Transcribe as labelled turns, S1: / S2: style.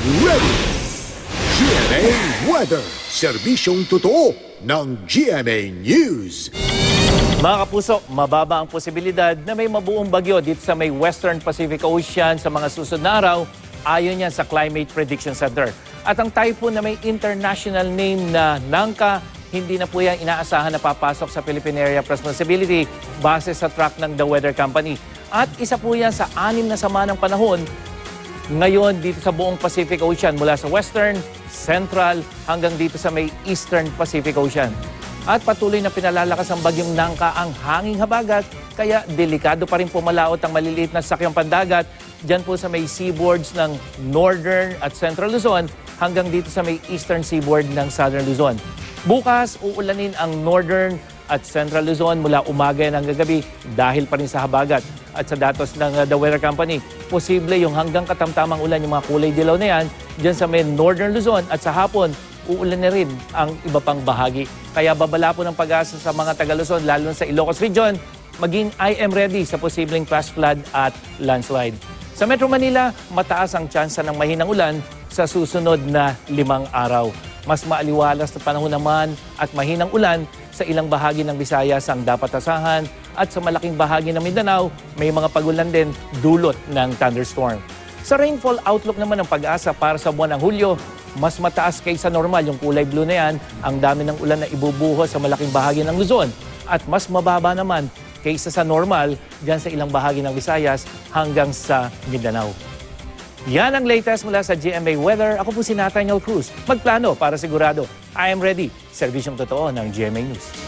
S1: ready! GMA Weather, serbisyong totoo ng GMA News.
S2: Mga kapuso, mababa ang posibilidad na may mabuong bagyo dito sa may Western Pacific Ocean sa mga susunod na araw, ayon yan sa Climate Prediction Center. At ang typhoon na may international name na Nangka, hindi na po yan inaasahan na papasok sa Philippine Area of Responsibility base sa track ng The Weather Company. At isa po yan sa 6 na sama ng panahon ngayon dito sa buong Pacific Ocean mula sa Western, Central hanggang dito sa may Eastern Pacific Ocean. At patuloy na pinalalakas ang bagyong Nangka ang hanging habagat, kaya delikado pa rin pumalaot ang maliliit na sakyang pandagat dyan po sa may seaboards ng Northern at Central Luzon hanggang dito sa may Eastern seaboard ng Southern Luzon. Bukas, uulanin ang Northern at Central Luzon mula umaga hanggang gabi dahil pa rin sa habagat. At sa datos ng The Weather Company, posible yung hanggang katamtamang ulan, yung mga kulay dilaw na yan, dyan sa may Northern Luzon at sa hapon, uulan na rin ang iba pang bahagi. Kaya babala po ng pag-asa sa mga taga-Luzon, lalo sa Ilocos Region, maging I am ready sa posibleng flash flood at landslide. Sa Metro Manila, mataas ang tsansa ng mahinang ulan sa susunod na 5 araw. Mas maaliwalas na panahon naman at mahinang ulan sa ilang bahagi ng Visayas ang dapat asahan at sa malaking bahagi ng Mindanao, may mga pagulan din dulot ng thunderstorm. Sa rainfall outlook naman ng pag-asa para sa buwan ng Hulyo, mas mataas kaysa normal yung kulay blue na yan, ang dami ng ulan na ibubuhos sa malaking bahagi ng Luzon at mas mababa naman kaysa sa normal dyan sa ilang bahagi ng Visayas hanggang sa Mindanao. Yan ang latest mula sa GMA Weather. Ako po si Nathaniel Cruz. Magplano para sigurado. I am ready. Serbisyong totoo ng GMA News.